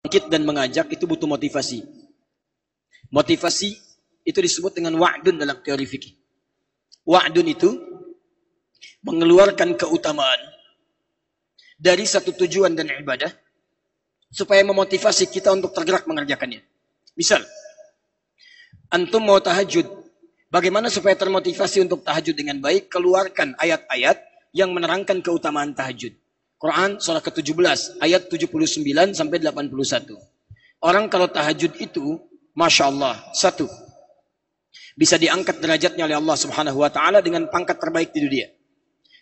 bangkit dan mengajak itu butuh motivasi. Motivasi itu disebut dengan wa'dun dalam teori fikih. Wa'dun itu mengeluarkan keutamaan dari satu tujuan dan ibadah supaya memotivasi kita untuk tergerak mengerjakannya. Misal, antum mau tahajud, bagaimana supaya termotivasi untuk tahajud dengan baik? Keluarkan ayat-ayat yang menerangkan keutamaan tahajud. Quran surah ke-17 ayat 79 sampai 81. Orang kalau tahajud itu, Masya Allah, satu, bisa diangkat derajatnya oleh Allah Subhanahu wa taala dengan pangkat terbaik di dunia.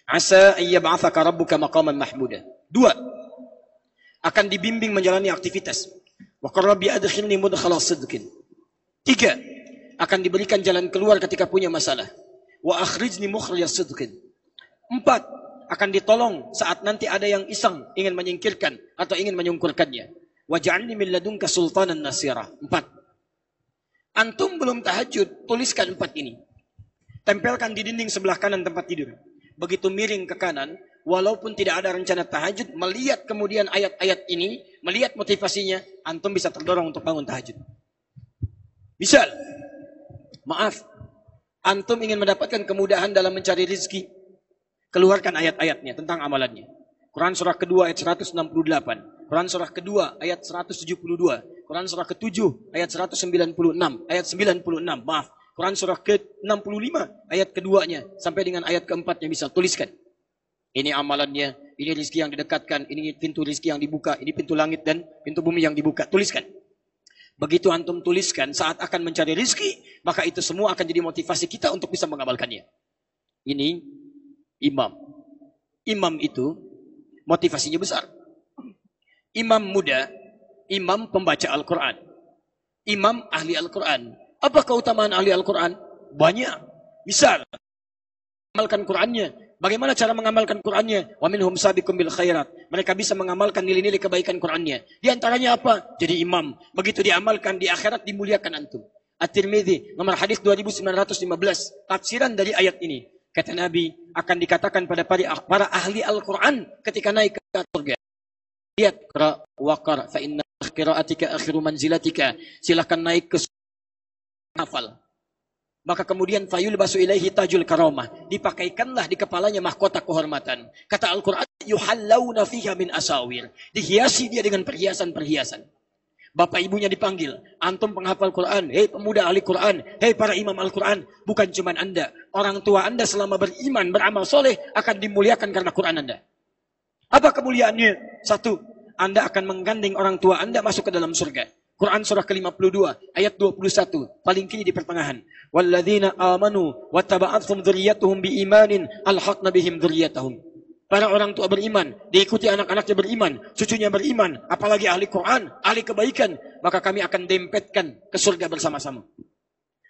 Asa ayyab'atsaka rabbuka maqaman mahmuda. Dua, akan dibimbing menjalani aktivitas. Wa qur rabbi adkhilni mudkhala sidqin. Tiga, akan diberikan jalan keluar ketika punya masalah. Wa akhrijni mukhrija sidqin. Empat, akan ditolong saat nanti ada yang iseng ingin menyingkirkan atau ingin menyungkurkannya. Waj'alni min ladunka sultanan nasira. Empat. Antum belum tahajud, tuliskan empat ini. Tempelkan di dinding sebelah kanan tempat tidur. Begitu miring ke kanan, walaupun tidak ada rencana tahajud, melihat kemudian ayat-ayat ini, melihat motivasinya, antum bisa terdorong untuk bangun tahajud. Misal, maaf, antum ingin mendapatkan kemudahan dalam mencari rezeki, keluarkan ayat-ayatnya tentang amalannya. Quran surah kedua ayat 168. Quran surah kedua ayat 172. Quran surah ke-7 ayat 196. Ayat 96, maaf. Quran surah ke-65 ayat keduanya sampai dengan ayat keempatnya bisa tuliskan. Ini amalannya, ini rezeki yang didekatkan, ini pintu rezeki yang dibuka, ini pintu langit dan pintu bumi yang dibuka. Tuliskan. Begitu antum tuliskan saat akan mencari rezeki, maka itu semua akan jadi motivasi kita untuk bisa mengamalkannya. Ini imam. Imam itu motivasinya besar. Imam muda, imam pembaca Al-Quran. Imam ahli Al-Quran. Apa keutamaan ahli Al-Quran? Banyak. Misal, mengamalkan Qurannya. Bagaimana cara mengamalkan Qurannya? Wa minhum sabiqum bil khairat. Mereka bisa mengamalkan nilai-nilai kebaikan Qurannya. Di antaranya apa? Jadi imam. Begitu diamalkan di akhirat dimuliakan antum. At-Tirmidzi nomor hadis 2915. Tafsiran dari ayat ini. Kata Nabi, akan dikatakan pada para ahli Al-Quran ketika naik ke surga. Lihat, qra wa qra fa inna qiraatika akhiru manzilatika. Silakan naik ke surga, hafal. Maka kemudian fayul basu ilaihi tajul karamah. Dipakaikanlah di kepalanya mahkota kehormatan. Kata Al-Quran, yuhallawna fiha min asawir. Dihiasi dia dengan perhiasan-perhiasan. Bapak ibunya dipanggil, antum penghafal Quran, hei pemuda ahli Quran, hei para imam Al-Quran. Bukan cuma anda, orang tua anda selama beriman, beramal soleh akan dimuliakan karena Quran anda. Apa kemuliaannya? Satu, anda akan menggandeng orang tua anda masuk ke dalam surga. Quran surah ke-52 ayat 21, paling kini di pertengahan. Walladzina amanu wattaba'athum dzurriyyatuhum biimanin alhaqna bihim dzurriyyatahum. Para orang tua beriman, diikuti anak-anaknya beriman, cucunya beriman, apalagi ahli Quran, ahli kebaikan, maka kami akan dempetkan ke surga bersama-sama.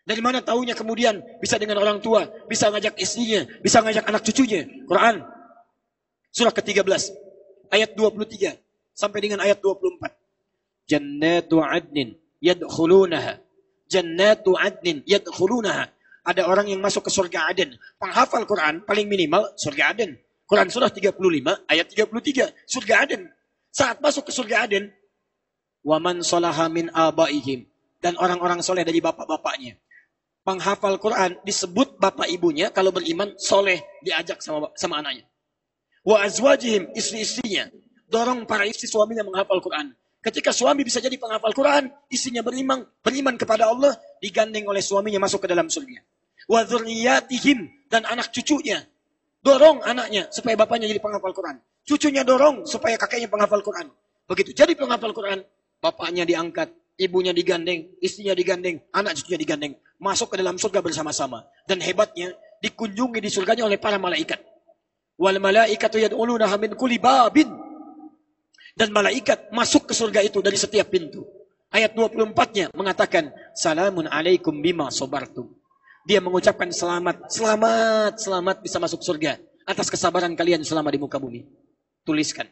Dari mana taunya kemudian bisa dengan orang tua, bisa ngajak istrinya, bisa ngajak anak cucunya. Quran surah ke-13 ayat 23 sampai dengan ayat 24. Jannatu adnin yadkhulunaha. Jannatu adnin yadkhulunaha. Ada orang yang masuk ke surga Aden. Penghafal Quran paling minimal surga Aden. Quran surah 35 ayat 33, surga Aden. Saat masuk ke surga Aden, wa man salaha min abaihim, dan orang-orang soleh dari bapak-bapaknya. Penghafal Quran disebut bapak ibunya kalau beriman soleh, diajak sama anaknya. Wa azwajihim, istri-istrinya, dorong para istri suaminya menghafal Quran. Ketika suami bisa jadi penghafal Quran, istrinya beriman kepada Allah, digandeng oleh suaminya masuk ke dalam surga. Wa dzurriyyatihim, dan anak cucunya, dorong anaknya supaya bapaknya jadi penghafal Quran. Cucunya dorong supaya kakeknya penghafal Quran. Begitu jadi penghafal Quran, bapaknya diangkat, ibunya digandeng, istrinya digandeng, anak cucunya digandeng. Masuk ke dalam surga bersama-sama. Dan hebatnya, dikunjungi di surganya oleh para malaikat. Wal malaikatu yad'ulunaha min kulli babin. Dan malaikat masuk ke surga itu dari setiap pintu. Ayat 24-nya mengatakan, Salamun alaikum bima sobartum. Dia mengucapkan selamat bisa masuk surga atas kesabaran kalian selama di muka bumi. Tuliskan.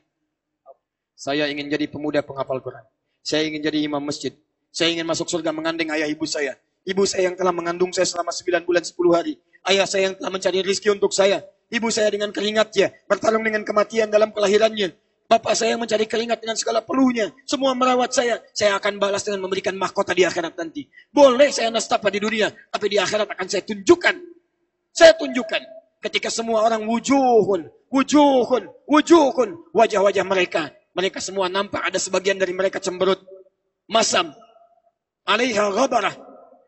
Saya ingin jadi pemuda penghafal Quran. Saya ingin jadi imam masjid. Saya ingin masuk surga mengandeng ayah ibu saya. Ibu saya yang telah mengandung saya selama 9 bulan 10 hari. Ayah saya yang telah mencari rezeki untuk saya. Ibu saya dengan keringatnya bertarung dengan kematian dalam kelahirannya. Bapak saya mencari keringat dengan segala peluhnya. Semua merawat saya. Saya akan balas dengan memberikan mahkota di akhirat nanti. Boleh saya nastapa di dunia, tapi di akhirat akan saya tunjukkan. Saya tunjukkan. Ketika semua orang wujuhun. Wajah-wajah mereka. Mereka semua nampak, ada sebagian dari mereka cemberut. Masam. Alaiha ghabarah.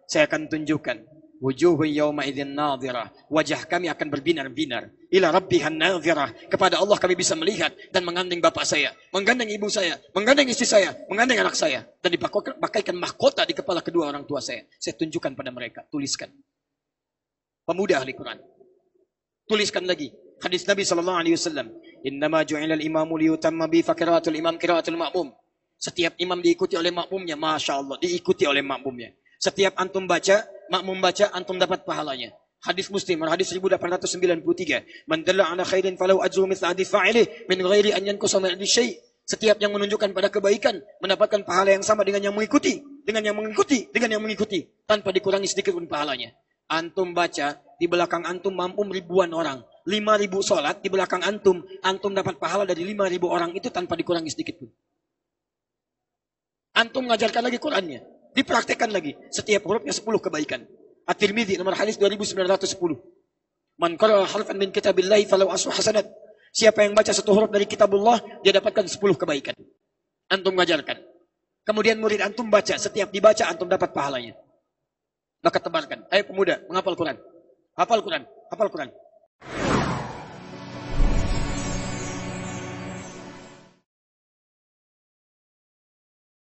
Saya akan tunjukkan. Wujuhun yawma idzin nadhirah. Wajah kami akan berbinar-binar. Ila rabbihan nadhirah. Kepada Allah kami bisa melihat dan menggandeng bapak saya, menggandeng ibu saya, menggandeng istri saya, menggandeng anak saya, dan dipakaikan mahkota di kepala kedua orang tua saya. Saya tunjukkan pada mereka, tuliskan. Pemuda ahli Quran. Tuliskan lagi. Hadis Nabi sallallahu alaihi wasallam, "Innama ju'ilal imamu liyutamma bi fakiratul imam qiraatul ma'mum." Setiap imam diikuti oleh makmumnya, Masya Allah, diikuti oleh makmumnya. Setiap antum baca, makmum baca, antum dapat pahalanya. Hadis Muslim, hadis 1893. Man dalla ala khairin falau ajru mithla hadis fa'ilih min ghairi an yanqusa min syai'. Setiap yang menunjukkan pada kebaikan mendapatkan pahala yang sama dengan yang mengikuti, tanpa dikurangi sedikit pun pahalanya. Antum baca, di belakang antum mampu ribuan orang. 5.000 salat di belakang antum dapat pahala dari 5.000 orang itu tanpa dikurangi sedikit pun. Antum mengajarkan lagi Qur'annya, dipraktekkan lagi. Setiap hurufnya 10 kebaikan. At-Tirmidzi nomor hadis 2910. Man qara'a harfan min kitabillahi falau asru hasanat. Siapa yang baca satu huruf dari kitabullah, dia dapatkan 10 kebaikan. Antum mengajarkan. Kemudian murid antum baca, setiap dibaca antum dapat pahalanya. Maka tebarkan. Ayo pemuda, menghafal Quran. Hafal Quran, hafal Quran.